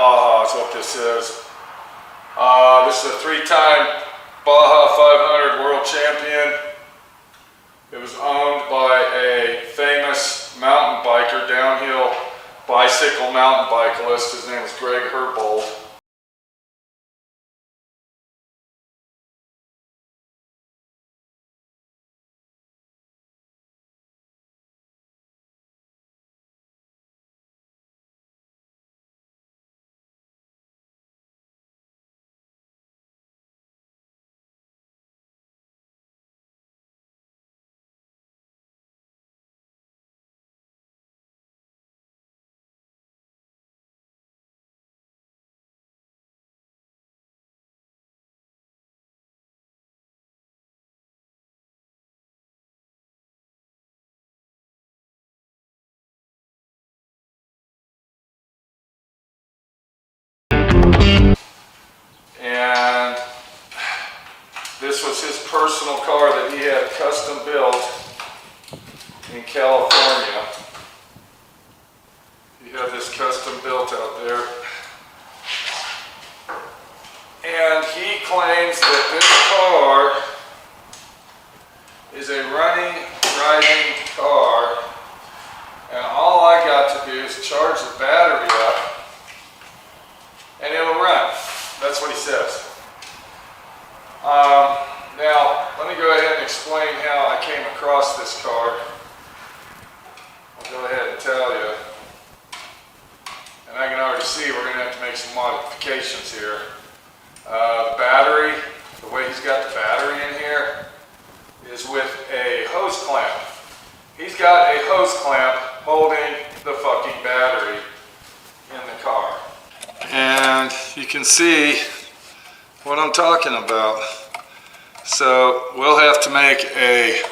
Baja is what this is. This is a 3-time Baja 500 world champion. It was owned by a famous mountain biker, downhill bicycle mountain bicyclist. His name is Greg Herbold. And this was his personal car that he had custom built in California. He had this custom built out there. And he claims that this car is a running, driving car, and all I got to do is charge the battery up and it'll run. That's what he says. Now, let me go ahead and explain how I came across this car. I'll go ahead and tell you. And I can already see we're going to have to make some modifications here. The battery, the way he's got the battery in here, is with a hose clamp. He's got a hose clamp holding the fucking battery in the car. And you can see what I'm talking about. So we'll have to make a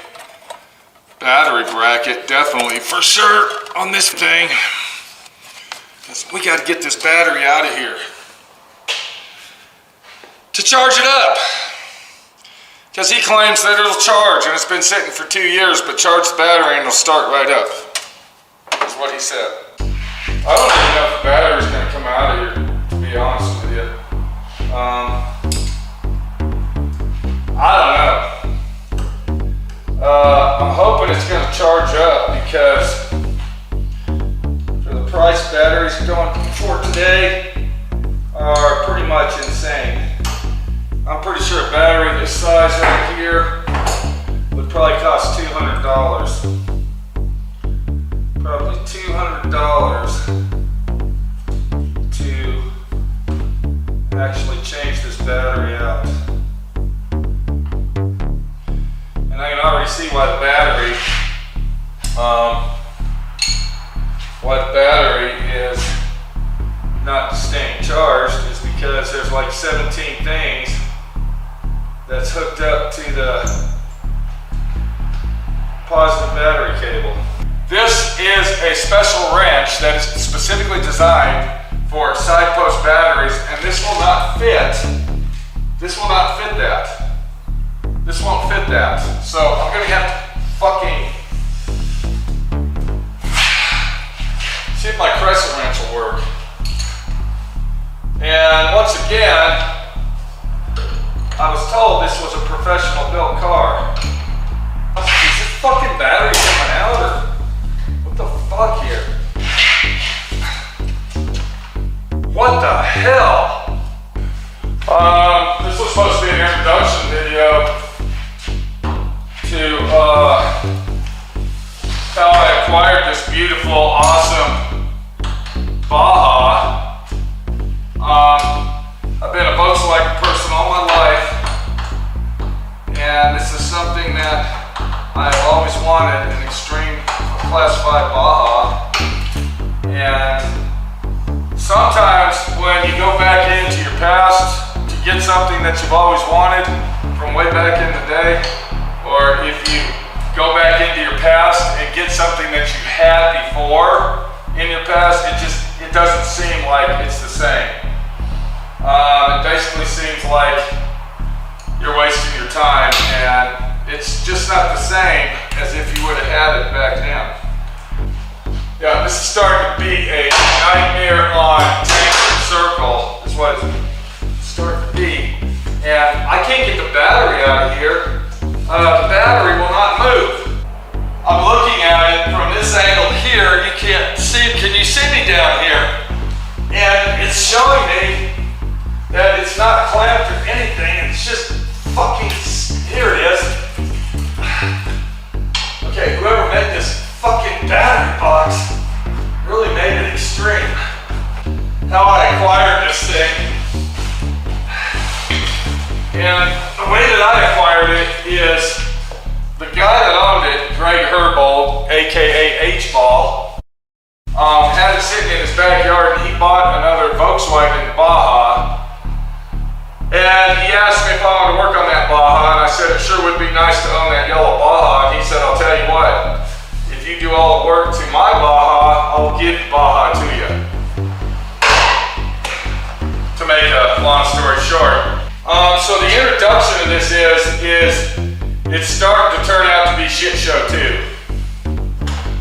battery bracket, definitely, for sure, on this thing. We got to get this battery out of here to charge it up. Because he claims that it'll charge, and it's been sitting for 2 years, but charge the battery and it'll start right up. That's what he said. I don't even know if the battery's going to come out of here, to be honest with you. I don't know. I'm hoping it's going to charge up, because for the price batteries going for today are pretty much insane. I'm pretty sure a battery this size right here would probably cost $200. Probably $200 to actually change this battery out. And I can already see why the battery is not staying charged, is because there's like 17 things that's hooked up to the positive battery cable. This is a special wrench that is specifically designed for side post batteries, and this will not fit. This will not fit that. This won't fit that. So I'm gonna have to fucking see if my crescent wrench will work. And once again, I was told this was a professional built car. Is this fucking battery coming out, or what the fuck here? What the hell? This was supposed to be an introduction video to how I acquired this beautiful, awesome Baja. I've been a Volkswagen person all my life, and this is something that I've always wanted, an extreme class 5 Baja. And sometimes when you go back into your past to get something that you've always wanted from way back in the day, or if you go back into your past and get something that you had before in your past, it doesn't seem like it's the same. It basically seems like you're wasting your time, and it's just not the same as if you would have had it back then. Yeah, this is starting to be a nightmare on tank it's showing me that it's not clamped or anything. It's just fucking, here it is. Okay, whoever made this fucking battery box really made it extreme. How I acquired this thing. And the way that I acquired it is the guy that owned it, Greg Herbold, aka H-Ball, had it sitting in his backyard, and he bought another Volkswagen Baja. And he asked me if I wanted to work on that Baja, and I said it sure would be nice to own that yellow Baja. And he said, I'll tell you what, if you do all the work to my Baja, I'll give Baja to you. To make a long story short. So the introduction of this is it's starting to turn out to be shit show too.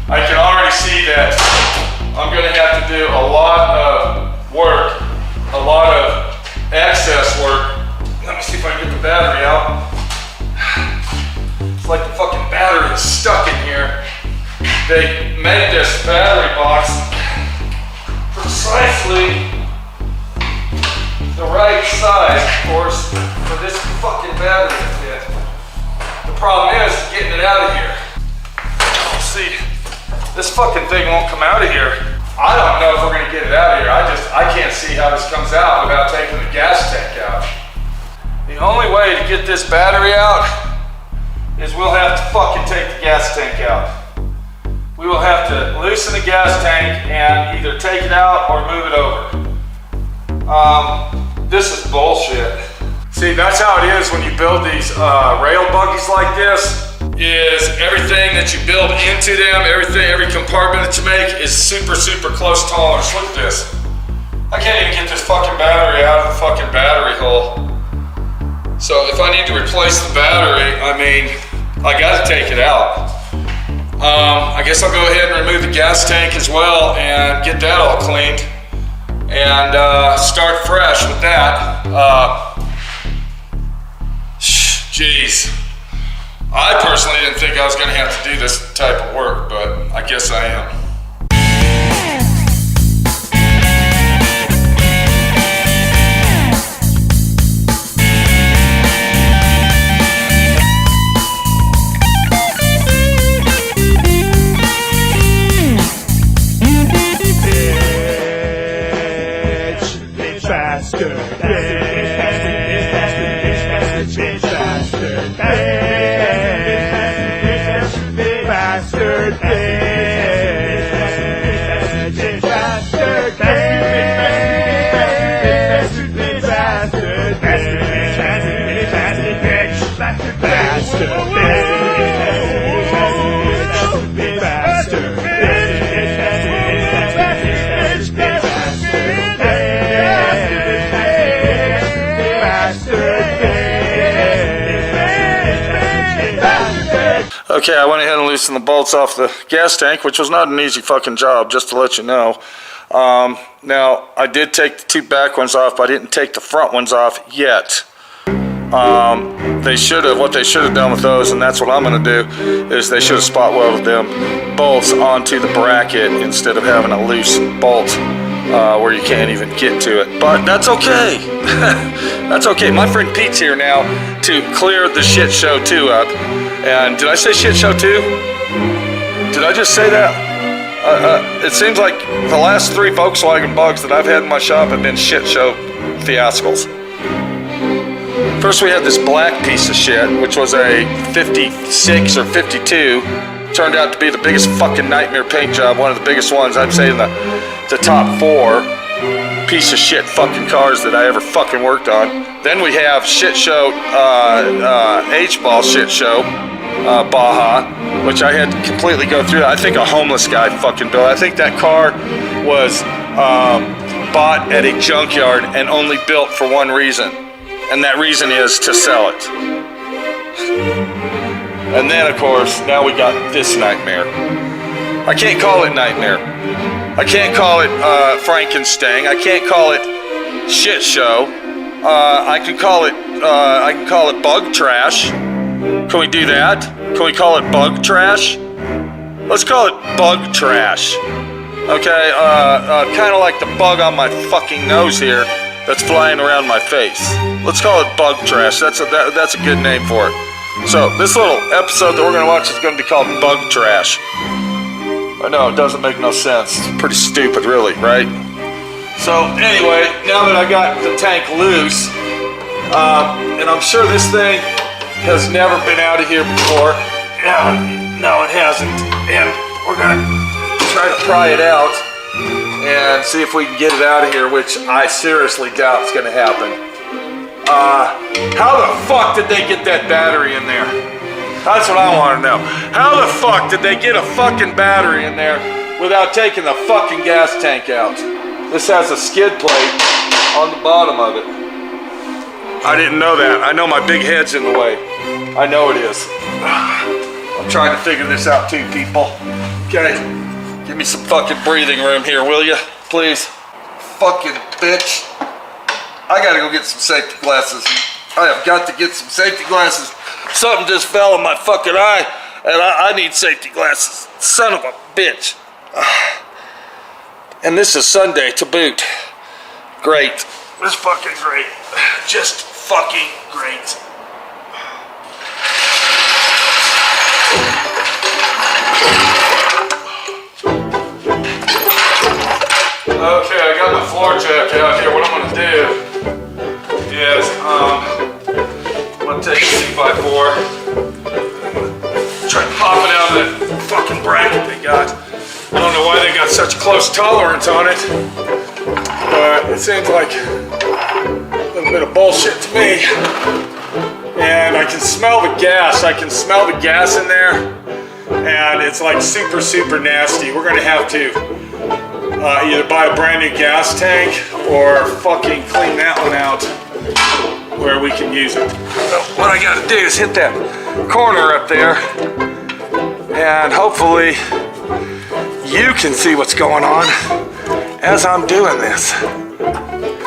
I can already see that I'm gonna have to do a lot of work, a lot of access work. Let me see if I can get the battery out. It's like the fucking battery is stuck in here. They made this battery box precisely the right size, of course, for this fucking battery to fit. The problem is getting it out of here. See, this fucking thing won't come out of here. I don't know if we're gonna get it out of here. I can't see how this comes out without taking the gas tank out. The only way to get this battery out is we'll have to fucking take the gas tank out. We will have to loosen the gas tank and either take it out or move it over. This is bullshit. See, that's how it is when you build these rail buggies like this. Is everything that you build into them, every compartment that you make is super, super close tolerance. Look at this. I can't even get this fucking battery out of the fucking battery hole. So if I need to replace the battery, I mean, I gotta take it out. I guess I'll go ahead and remove the gas tank as well and get that all cleaned and start fresh with that. Jeez. I personally didn't think I was going to have to do this type of work, but I guess I am. Okay, I went ahead and loosened the bolts off the gas tank, which was not an easy fucking job, just to let you know. Now, I did take the two back ones off, but I didn't take the front ones off yet. What they should have done with those, and that's what I'm gonna do, is they should have spot welded them bolts onto the bracket instead of having a loose bolt where you can't even get to it. But that's okay. That's okay. My friend Pete's here now to clear the shit show 2 up. And did I say shit show 2? Did I just say that? It seems like the last 3 Volkswagen Bugs that I've had in my shop have been shit show fiascos. First we had this black piece of shit, which was a 56 or 52. Turned out to be the biggest fucking nightmare paint job, one of the biggest ones, I'd say in the top 4 piece of shit fucking cars that I ever fucking worked on. Then we have shit show, H-ball shit show, Baja, which I had to completely go through. I think a homeless guy fucking built. I think that car was bought at a junkyard and only built for one reason, and that reason is to sell it. And then, of course, now we got this nightmare. I can't call it nightmare. I can't call it Frankenstein. I can't call it shit show. I can call it bug trash. Can we do that? Can we call it bug trash? Let's call it bug trash. Okay, kind of like the bug on my fucking nose here that's flying around my face. Let's call it bug trash. That's a good name for it. So this little episode that we're gonna watch is gonna be called Bug Trash. I know, it doesn't make no sense. It's pretty stupid, really, right? So anyway, now that I got the tank loose, and I'm sure this thing has never been out of here before. No, it hasn't. And we're gonna try to pry it out and see if we can get it out of here, which I seriously doubt is gonna happen. How the fuck did they get that battery in there? That's what I want to know. How the fuck did they get a fucking battery in there without taking the fucking gas tank out? This has a skid plate on the bottom of it. I didn't know that. I know my big head's in the way. I know it is. I'm trying to figure this out too, people. Okay, give me some fucking breathing room here, will you? Please. Fucking bitch. I gotta go get some safety glasses. I have got to get some safety glasses. Something just fell in my fucking eye, and I need safety glasses. Son of a bitch. And this is Sunday to boot. Great. This is fucking great. Just fucking great. Okay, I got my floor jack out here. What I'm gonna do is I'm gonna take a 2x4, try to pop it out of that fucking bracket they got. I don't know why they got such a close tolerance on it, but it seems like a little bit of bullshit to me. And I can smell the gas. I can smell the gas in there, and it's like super, super nasty. We're gonna have to either buy a brand new gas tank or fucking clean that one out where we can use it. So what I gotta do is hit that corner up there, and hopefully you can see what's going on as I'm doing this,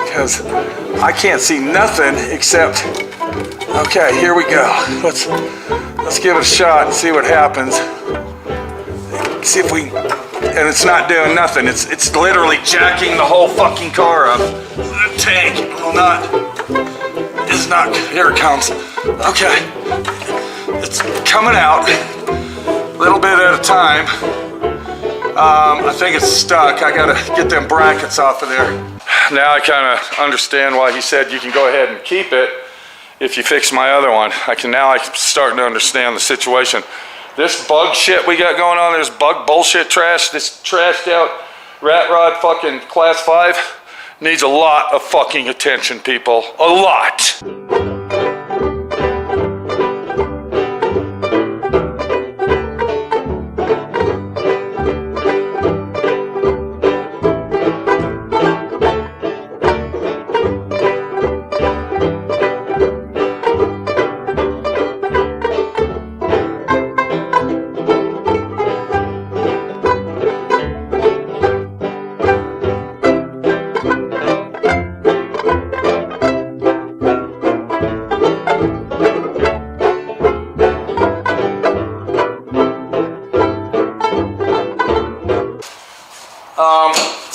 because I can't see nothing except, okay, here we go. Let's give it a shot and see what happens. See if we, and it's not doing nothing. It's literally jacking the whole fucking car up. The tank is not, here it comes. Okay, it's coming out, a little bit at a time. I think it's stuck. I gotta get them brackets off of there. Now I kind of understand why he said you can go ahead and keep it if you fix my other one. I'm starting to understand the situation. This bug shit we got going on, this bug bullshit trash, this trashed out rat rod fucking class 5 needs a lot of fucking attention, people. A lot.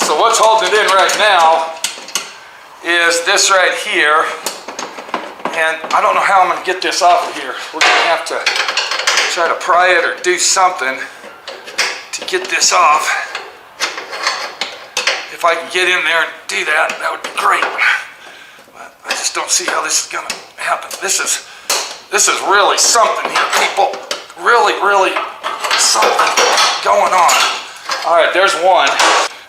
So what's holding it in right now is this right here, and I don't know how I'm going to get this off of here. We're going to have to try to pry it or do something to get this off. If I can get in there and do that, that would be great. But I just don't see how this is going to happen. This is really something here, people. Really, really something going on. All right, there's one.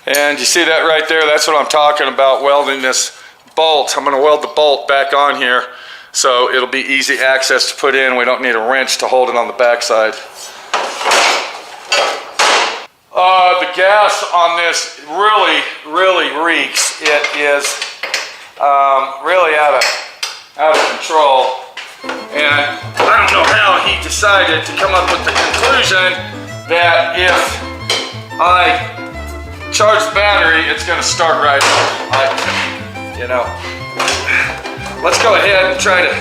And you see that right there? That's what I'm talking about, welding this bolt. I'm gonna weld the bolt back on here so it'll be easy access to put in. We don't need a wrench to hold it on the backside. The gas on this really, really reeks. It is really out of control. And I don't know how he decided to come up with the conclusion that if I charge the battery, it's going to start right up. Let's go ahead and try to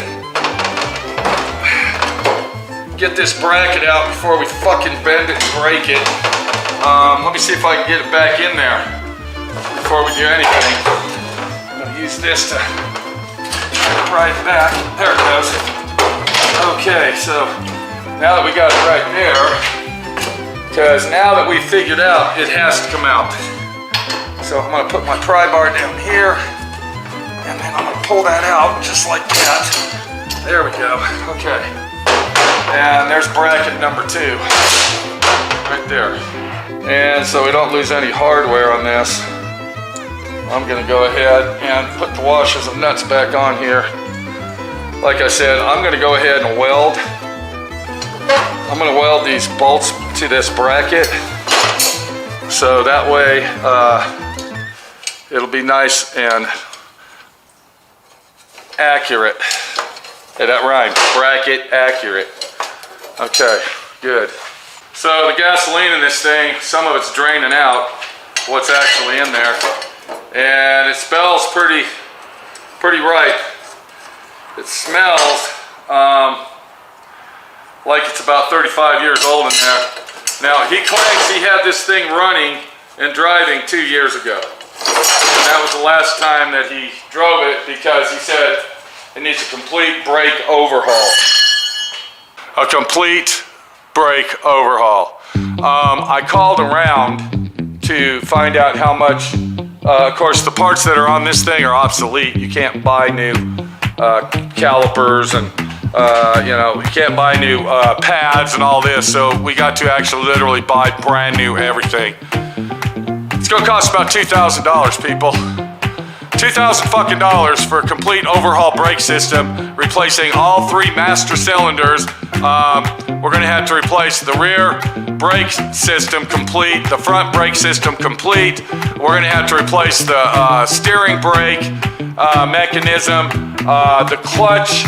get this bracket out before we fucking bend it and break it. Let me see if I can get it back in there before we do anything. I'm gonna use this to pry it back. There it goes. Okay, so now that we got it right there, because now that we figured out it has to come out. So I'm gonna put my pry bar down here, and then I'm gonna pull that out just like that. There we go, okay. And there's bracket number 2, right there. And so we don't lose any hardware on this, I'm gonna go ahead and put the washers and nuts back on here. Like I said, I'm gonna go ahead and weld. I'm gonna weld these bolts to this bracket, so that way it'll be nice and accurate. Hey, that rhymes, bracket accurate. Okay, good. So the gasoline in this thing, some of it's draining out, what's actually in there, and it smells pretty right. It smells like it's about 35 years old in there. Now, he claims he had this thing running and driving 2 years ago. And that was the last time that he drove it, because he said it needs a complete brake overhaul. A complete brake overhaul. I called around to find out how much, of course the parts that are on this thing are obsolete. You can't buy new calipers, and you can't buy new pads and all this, so we got to actually literally buy brand new everything. It's gonna cost about $2,000, people. $2,000 fucking dollars for a complete overhaul brake system, replacing all 3 master cylinders. We're gonna have to replace the rear brake system complete, the front brake system complete. We're gonna have to replace the steering brake mechanism, the clutch,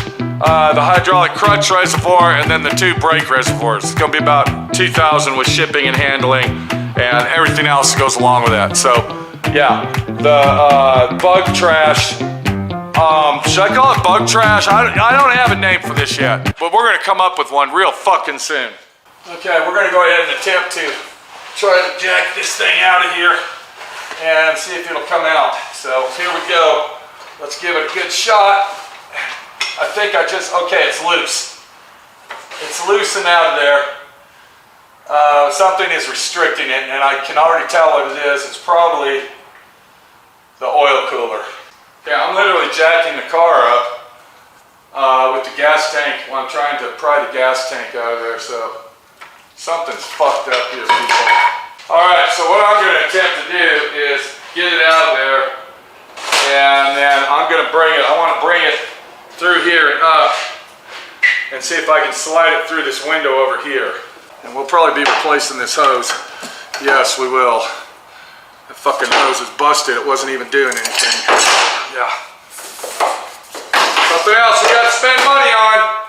the hydraulic clutch reservoir, and then the 2 brake reservoirs. It's gonna be about $2,000 with shipping and handling and everything else that goes along with that. So yeah, the bug trash, should I call it bug trash? I don't have a name for this yet, but we're gonna come up with one real fucking soon. Okay, we're gonna go ahead and attempt to try to jack this thing out of here and see if it'll come out. So here we go. Let's give it a good shot. I think okay, it's loose. It's loose and out of there. Something is restricting it, and I can already tell what it is. It's probably the oil cooler. Yeah, I'm literally jacking the car up with the gas tank while I'm trying to pry the gas tank out of there, so something's fucked up here, people. Alright, so what I'm going to attempt to do is get it out of there, and then I'm going to I want to bring it through here and up, and see if I can slide it through this window over here. And we'll probably be replacing this hose. Yes, we will. The fucking hose is busted. It wasn't even doing anything. Yeah. Something else we got to spend money on.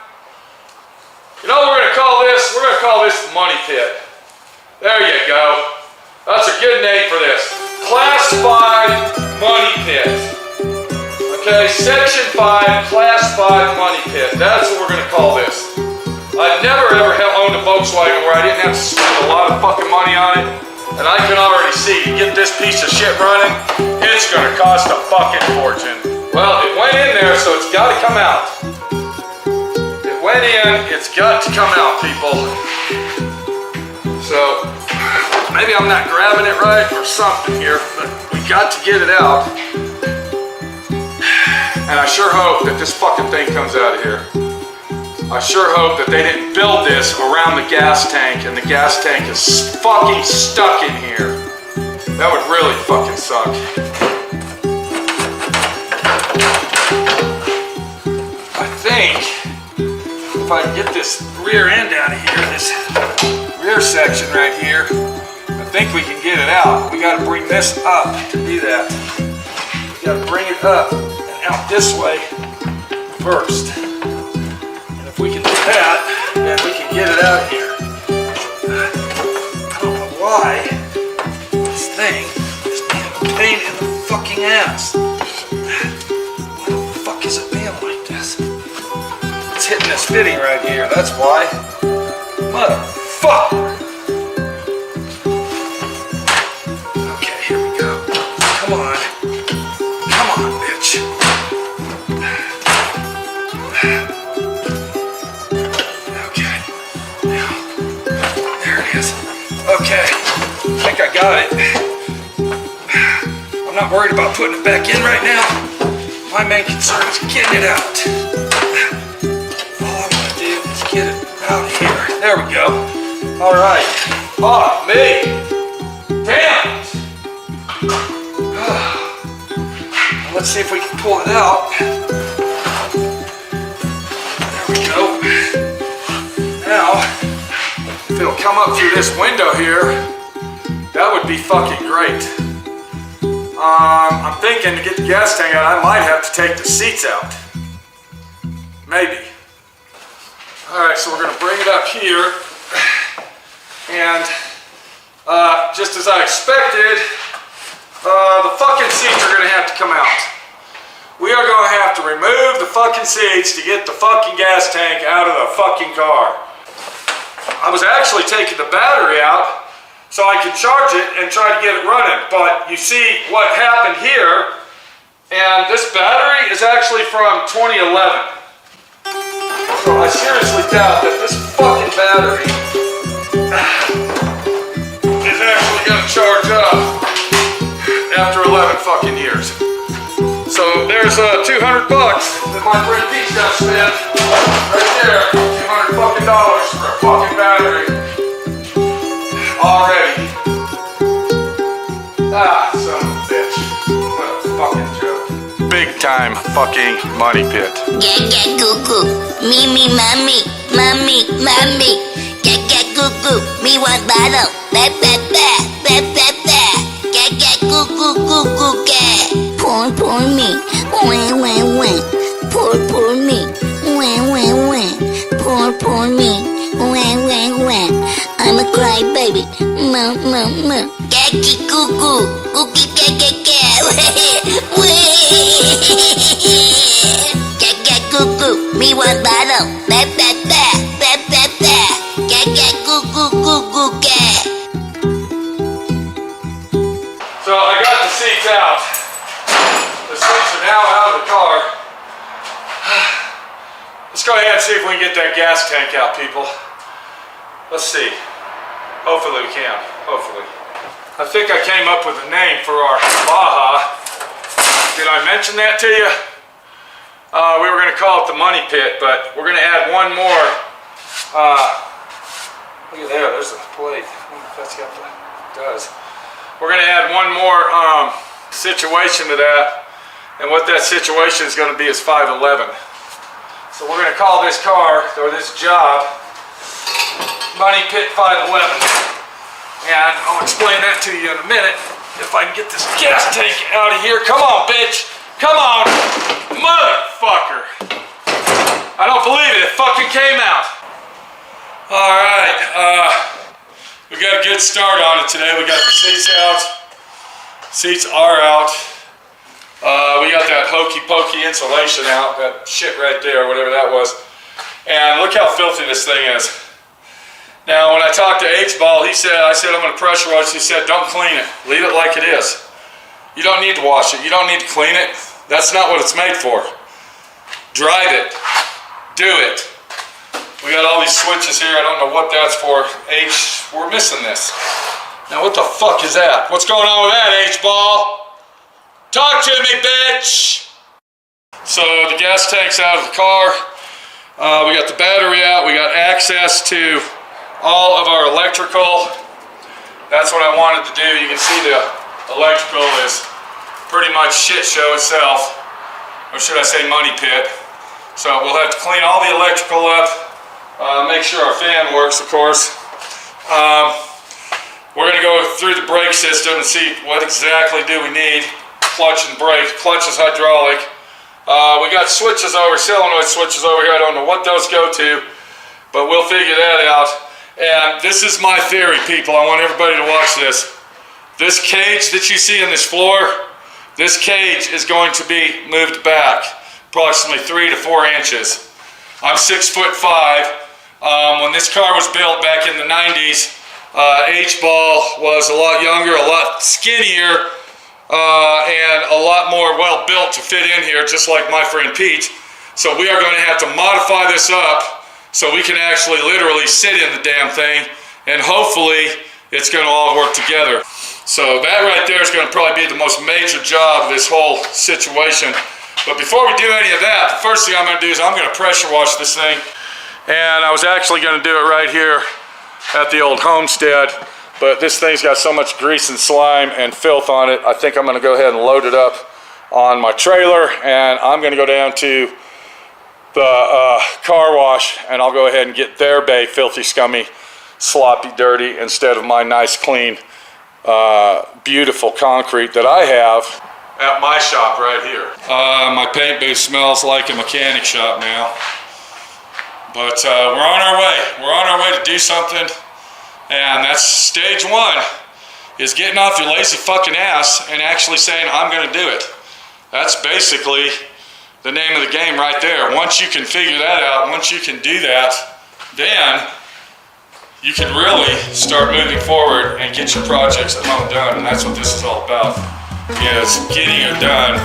You know what we're going to call this? We're going to call this the money pit. There you go. That's a good name for this. Class 5 money pit. Okay, Section 5, Class 5 money pit. That's what we're going to call this. I've never ever owned a Volkswagen where I didn't have to spend a lot of fucking money on it, and I can already see, to get this piece of shit running, it's gonna cost a fucking fortune. Well, it went in there, so it's gotta come out. It went in, it's got to come out, people. So, maybe I'm not grabbing it right or something here, but we got to get it out. And I sure hope that this fucking thing comes out of here. I sure hope that they didn't build this around the gas tank and the gas tank is fucking stuck in here. That would really fucking suck. I think if I can get this rear end out of here, this rear section right here, I think we can get it out. We gotta bring this up to do that. We gotta bring it up and out this way first. If we can do that, then we can get it out of here. I don't know why this thing is being a pain in the fucking ass. Why the fuck is it being like this? It's hitting this fitting right here, that's why. Motherfucker! got it. I'm not worried about putting it back in right now. My main concern is getting it out. All I want to do is get it out of here. There we go. All right. Oh, me. Damn it. Let's see if we can pull it out. There we go. Now, if it'll come up through this window here, that would be fucking great. I'm thinking to get the gas tank out, I might have to take the seats out. Maybe. Alright, so we're going to bring it up here. And just as I expected, the fucking seats are going to have to come out. We are going to have to remove the fucking seats to get the fucking gas tank out of the fucking car. I was actually taking the battery out so I could charge it and try to get it running. But you see what happened here, and this battery is actually from 2011. So I seriously doubt that this fucking battery is actually going to charge up after 11 fucking years. So there's $200 that my friend Pete's got to spend right there. $200 fucking dollars for a fucking battery already. Ah, son of a bitch. What a fucking joke. Big time fucking money pit. Gaga goo goo, me mommy, mommy, mommy. Gaga goo goo, me want bottle. Ba ba ba, ba ba ba. Gaga goo goo goo goo ga. Pour me, wah. Pour me, wah. Pour me, wah. I'm a cry baby, ma. Gaga goo goo, googie gaga ga. Gaga goo goo, me want bottle. Ba ba ba, ba ba ba. Gaga goo goo goo goo ga. So I got the seats out. The seats are now out of the car. Let's go ahead and see if we can get that gas tank out, people. Let's see. Hopefully we can. Hopefully. I think I came up with a name for our Baja. Did I mention that to you? We were going to call it the money pit, but we're going to add one more. Look at there, there's a plate. I wonder if that's got the, it does. We're going to add one more situation to that, and what that situation is going to be is 511. So we're going to call this car, or this job, Money Pit 511. And I'll explain that to you in a minute. If I can get this gas tank out of here. Come on, bitch. Come on. Motherfucker. I don't believe it. It fucking came out. Alright. We got a good start on it today. We got the seats out. Seats are out. We got that hokey pokey insulation out. That shit right there, whatever that was. And look how filthy this thing is. Now, when I talked to H-Ball, I said, I'm going to pressure wash. He said, don't clean it. Leave it like it is. You don't need to wash it. You don't need to clean it. That's not what it's made for. Drive it. Do it. We got all these switches here. I don't know what that's for. H, we're missing this. Now, what the fuck is that? What's going on with that, H-Ball? Talk to me, bitch! So, the gas tank's out of the car. We got the battery out. We got access to all of our electrical. That's what I wanted to do. You can see the electrical is pretty much shit show itself, or should I say money pit. So we'll have to clean all the electrical up, make sure our fan works, of course. We're going to go through the brake system and see what exactly do we need. Clutch and brake. Clutch is hydraulic. We got switches over, solenoid switches over here. I don't know what those go to, but we'll figure that out. And this is my theory, people. I want everybody to watch this. This cage that you see in this floor, this cage is going to be moved back approximately 3 to 4 inches. I'm 6'5". When this car was built back in the 90s, H-Ball was a lot younger, a lot skinnier, and a lot more well built to fit in here, just like my friend Pete. So we are going to have to modify this up so we can actually literally sit in the damn thing, and hopefully it's going to all work together. So that right there is going to probably be the most major job of this whole situation. But before we do any of that, the first thing I'm going to do is I'm going to pressure wash this thing. And I was actually going to do it right here at the old homestead, but this thing's got so much grease and slime and filth on it, I think I'm going to go ahead and load it up on my trailer, and I'm going to go down to the car wash, and I'll go ahead and get their bay filthy, scummy, sloppy, dirty, instead of my nice, clean, beautiful concrete that I have at my shop right here. My paint booth smells like a mechanic shop now. But we're on our way. We're on our way to do something. And that's stage one, is getting off your lazy fucking ass and actually saying, I'm gonna do it. That's basically the name of the game right there. Once you can figure that out, once you can do that, then you can really start moving forward and get your projects at home done. And that's what this is all about, is getting it done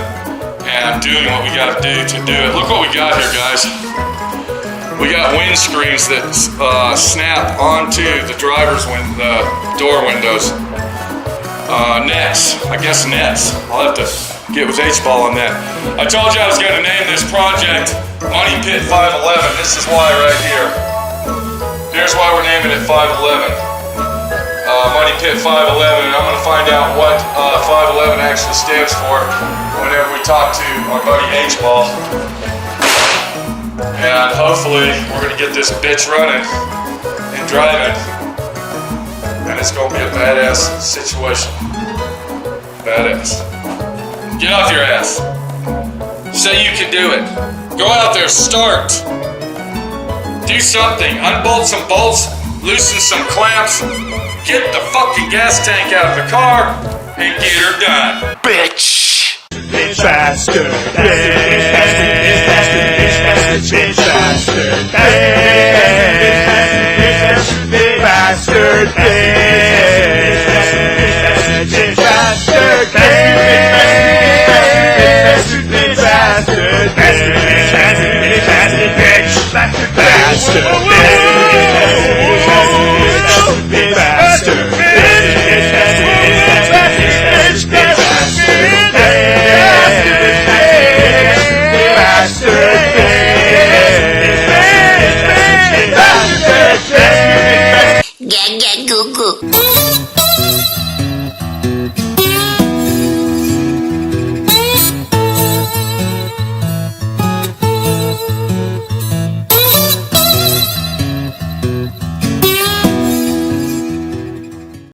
and doing what we gotta do to do it. Look what we got here, guys. We got windscreens that snap onto the driver's door windows. Nets, I guess nets. I'll have to get with H-ball on that. I told you I was gonna name this project Money Pit 511. This is why right here. Here's why we're naming it 511. Money Pit 511, and I'm gonna find out what 511 actually stands for whenever we talk to our buddy H-ball. And hopefully we're gonna get this bitch running and driving, and it's gonna be a badass situation. Badass. Get off your ass. Say you can do it. Go out there, start. Do something. Unbolt some bolts, loosen some clamps, get the fucking gas tank out of the car, and get her done. Bitch! Bitch faster, bitch, bitch faster, bitch faster, bitch faster, bitch Gaga goo goo.